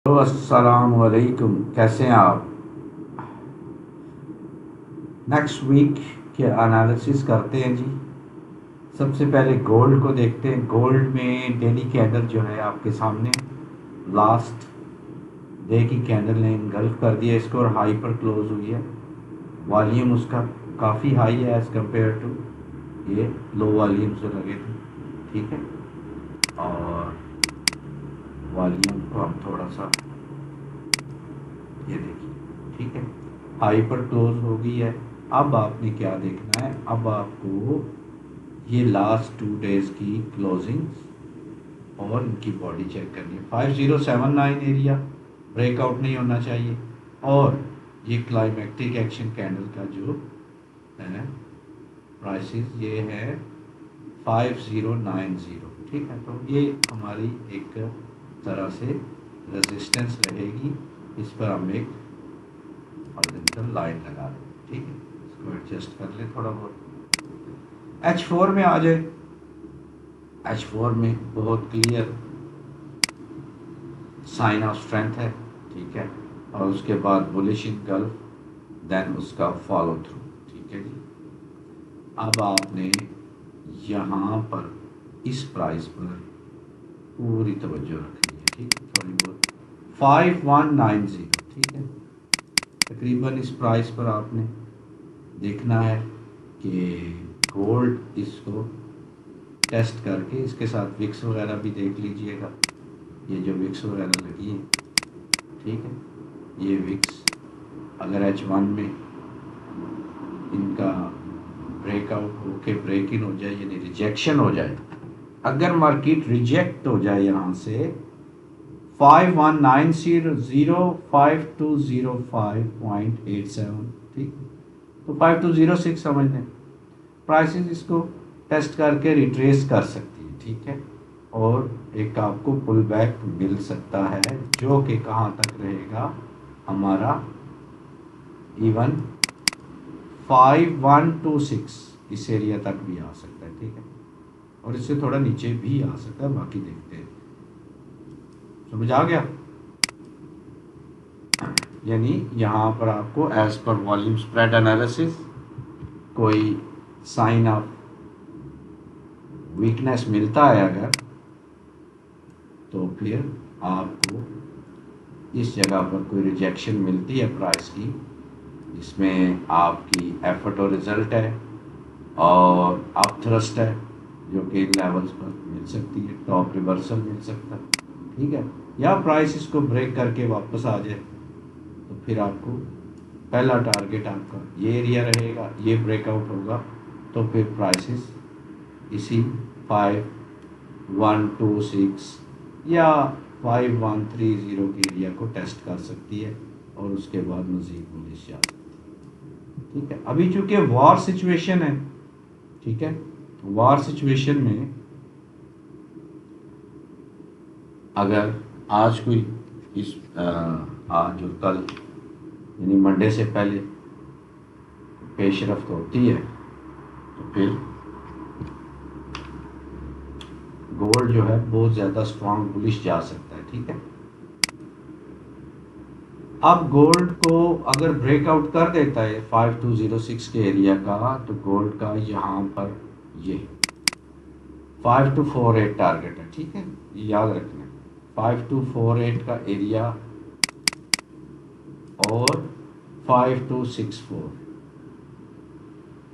तो अस्सलाम वालेकुम, कैसे हैं आप? नेक्स्ट वीक के एनालिसिस करते हैं जी। सबसे पहले गोल्ड को देखते हैं। गोल्ड में डेली कैंडल जो है आपके सामने, लास्ट डे की कैंडल ने इनगल्फ कर दिया इसको और हाई पर क्लोज हुई है। वॉल्यूम उसका काफ़ी हाई है एज़ कंपेयर टू ये लो वॉल्यूम जो लगे थे, ठीक है। और वॉल्यूम को हम थोड़ा सा ये देखिए, ठीक है, हाई पर क्लोज हो गई है। अब आपने क्या देखना है, अब आपको ये लास्ट 2 डेज की क्लोजिंग और इनकी बॉडी चेक करनी है। 5079 एरिया ब्रेकआउट नहीं होना चाहिए और ये क्लाइमेक्टिक एक्शन कैंडल का जो है प्राइसेस ये है 5090, ठीक है। तो ये हमारी एक तरह से रेजिस्टेंस रहेगी, इस पर हम एक हॉरिजॉन्टल लाइन लगा दें, ठीक है। इसको एडजस्ट कर ले थोड़ा बहुत। H4 में आ जाए। H4 में बहुत क्लियर साइन ऑफ स्ट्रेंथ है, ठीक है। और उसके बाद बुलिश इनगल्फ, देन उसका फॉलो थ्रू, ठीक है जी। अब आपने यहाँ पर इस प्राइस पर पूरी तवज्जो रखनी है, ठीक है, थोड़ी बहुत 5190, ठीक है। तकरीबन इस प्राइस पर आपने देखना है कि गोल्ड इसको टेस्ट करके, इसके साथ विक्स वगैरह भी देख लीजिएगा। ये जो विक्स वगैरह लगी है, ठीक है, ये विक्स अगर H1 में इनका ब्रेकआउट होके ब्रेक इन हो जाए, यानी रिजेक्शन हो जाए, अगर मार्केट रिजेक्ट हो जाए यहाँ से 5190, 5205.87, ठीक, तो 5206 समझ लें। प्राइसेस इसको टेस्ट करके रिट्रेस कर सकती है, ठीक है। और एक आपको पुल बैक मिल सकता है जो कि कहाँ तक रहेगा हमारा, इवन 5126 इस एरिया तक भी आ सकता है, ठीक है। और इससे थोड़ा नीचे भी आ सकता है, बाकी देखते हैं। समझ आ गया? यानी यहाँ पर आपको एज पर वॉल्यूम स्प्रेड एनालिसिस कोई साइन ऑफ वीकनेस मिलता है अगर, तो फिर आपको इस जगह पर कोई रिजेक्शन मिलती है प्राइस की, जिसमें आपकी एफर्ट और रिजल्ट है और अप थ्रस्ट है, जो कि इन लेवल्स पर मिल सकती है, टॉप रिवर्सल मिल सकता है, ठीक है। या प्राइस इसको ब्रेक करके वापस आ जाए, तो फिर आपको पहला टारगेट आपका ये एरिया रहेगा, ये ब्रेकआउट होगा तो फिर प्राइसेस इसी 5126 या 5130 के एरिया को टेस्ट कर सकती है और उसके बाद मजीद बुलिश जा सकती है, ठीक है। अभी चूंकि वॉर सिचुएशन है, ठीक है, वॉर सिचुएशन में अगर आज कोई इस आज और कल यानी मंडे से पहले पेशरफ्त होती है, तो फिर गोल्ड जो है बहुत ज़्यादा स्ट्रॉन्ग बुलिश जा सकता है, ठीक है। अब गोल्ड को अगर ब्रेकआउट कर देता है 5206 के एरिया का, तो गोल्ड का यहाँ पर ये 5248 टारगेट है, ठीक है, ये याद रखना। 5248 का एरिया और 5264,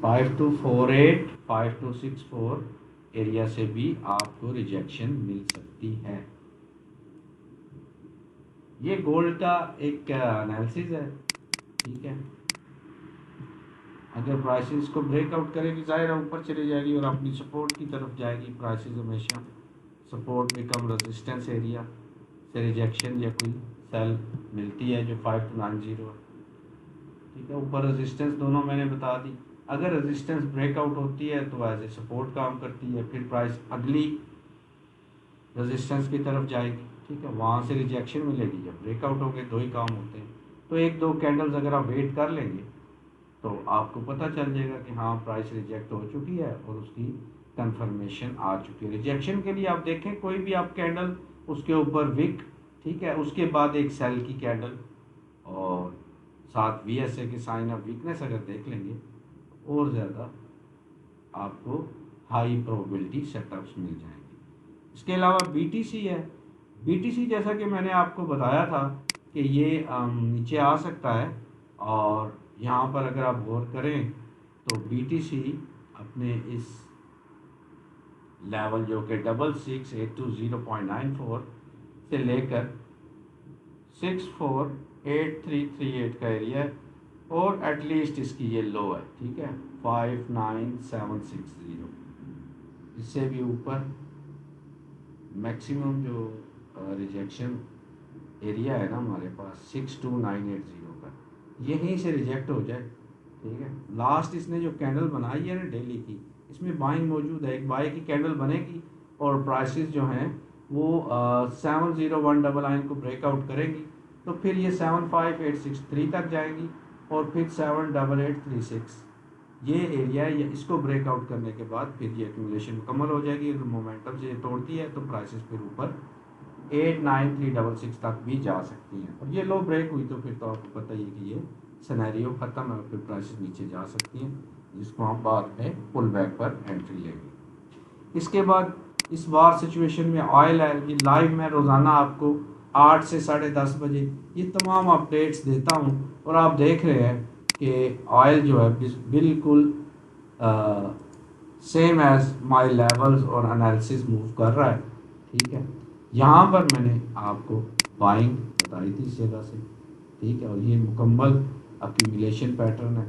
5248 5264 एरिया से भी आपको रिजेक्शन मिल सकती है। ये गोल्ड का एक एनालिसिस है, ठीक है। अगर प्राइसेस को ब्रेकआउट करेगी, जाहिर है ऊपर चली जाएगी और अपनी सपोर्ट की तरफ जाएगी। प्राइसेस हमेशा सपोर्ट बिकम रेजिस्टेंस एरिया से रिजेक्शन या कोई सेल मिलती है जो 5290 है, ठीक है। ऊपर रेजिस्टेंस दोनों मैंने बता दी। अगर रेजिस्टेंस ब्रेकआउट होती है तो एज ए सपोर्ट काम करती है, फिर प्राइस अगली रेजिस्टेंस की तरफ जाएगी, ठीक है। वहाँ से रिजेक्शन मिलेगी, जब ब्रेकआउट हो गए, दो ही काम होते हैं। तो एक दो कैंडल्स अगर आप वेट कर लेंगे तो आपको पता चल जाएगा कि हाँ प्राइस रिजेक्ट हो चुकी है और उसकी कंफर्मेशन आ चुकी है। रिजेक्शन के लिए आप देखें कोई भी आप कैंडल, उसके ऊपर विक, ठीक है। उसके बाद एक सेल की कैंडल और साथ VSA के साइन ऑफ वीकनेस अगर देख लेंगे और ज़्यादा आपको हाई प्रोबेबिलिटी सेटअप्स मिल जाएंगे। इसके अलावा BTC है। BTC जैसा कि मैंने आपको बताया था कि ये नीचे आ सकता है, और यहाँ पर अगर आप गौर करें तो BTC अपने इस लेवल जो कि 66,820.94 से लेकर 648338 का एरिया है, और एटलीस्ट इसकी ये लो है, ठीक है, 59760। इससे भी ऊपर मैक्सिमम जो रिजेक्शन एरिया है ना हमारे पास 62980 का, यहीं से रिजेक्ट हो जाए, ठीक है। लास्ट इसने जो कैंडल बनाई है ना डेली की, इसमें बाइंग मौजूद है, एक बाय की कैंडल बनेगी और प्राइसेस जो हैं वो 70199 को ब्रेकआउट करेंगी, तो फिर ये 75863 तक जाएंगी और फिर 78836 ये एरिया है। ये इसको ब्रेकआउट करने के बाद फिर ये एक्यूमुलेशन मुकम्मल हो जाएगी। अगर मोमेंटम से ये तोड़ती है तो प्राइसेस फिर ऊपर 89366 तक भी जा सकती हैं, और ये लो ब्रेक हुई तो फिर तो आपको पता ही है कि ये सिनेरियो ख़त्म है, फिर प्राइसेस नीचे जा सकती हैं, जिसको हम बाद में पुल बैक पर एंट्री लेंगे। इसके बाद इस बार सिचुएशन में ऑयल है, ये लाइव मैं रोज़ाना आपको 8 से 10:30 बजे ये तमाम अपडेट्स देता हूँ, और आप देख रहे हैं कि ऑयल जो है बिल्कुल सेम एज माय लेवल्स और एनालिसिस मूव कर रहा है, ठीक है। यहाँ पर मैंने आपको बाइंग बताई थी इस जगह से, ठीक है, और ये मुकम्मल अक्यूमुलेशन पैटर्न है,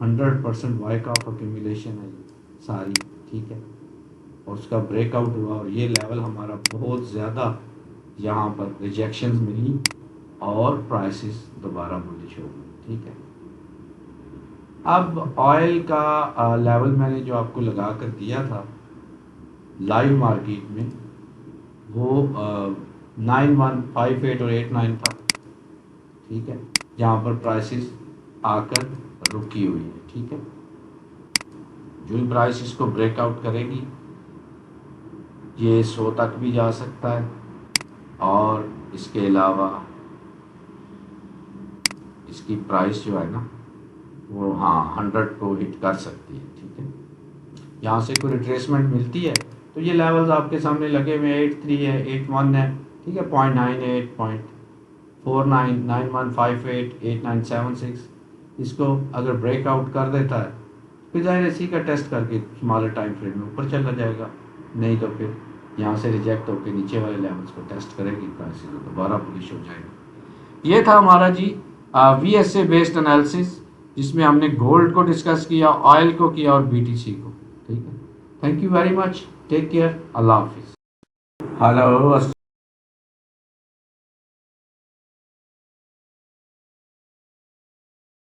100% वाइक ऑफ अक्यूमुलेशन है ये सारी, ठीक है, और उसका ब्रेकआउट हुआ और ये लेवल हमारा बहुत ज़्यादा यहाँ पर रिजेक्शंस मिली और प्राइसेस दोबारा बुलिश हो गई, ठीक है। अब ऑयल का लेवल मैंने जो आपको लगा कर दिया था लाइव मार्केट में, वो 9158 और 89 था, ठीक है, जहाँ पर प्राइसेस आकर रुकी हुई है, ठीक है। जो प्राइस इसको ब्रेकआउट करेगी ये 100 तक भी जा सकता है, और इसके अलावा इसकी प्राइस जो है ना वो 100 को हिट कर सकती है, ठीक है। यहाँ से कोई रिट्रेसमेंट मिलती है तो ये लेवल्स आपके सामने लगे हुए 83 है, 81 है, ठीक है, 0.98, 0.49, 9158, 8976, इसको अगर ब्रेकआउट कर देता है फिर जाहिर इसी का टेस्ट करके स्मॉलर टाइम फ्रेम में ऊपर चला जाएगा, नहीं तो फिर यहाँ से रिजेक्ट होकर नीचे वाले लेवल्स को टेस्ट करेगी, प्राइस दोबारा बुलिश हो जाएगा। ये था हमारा जी VSA बेस्ड एनालिसिस, जिसमें हमने गोल्ड को डिस्कस किया, ऑयल को किया और BTC को, ठीक है। Thank you very much, take care, अल्लाह हाफिज़। हेलो।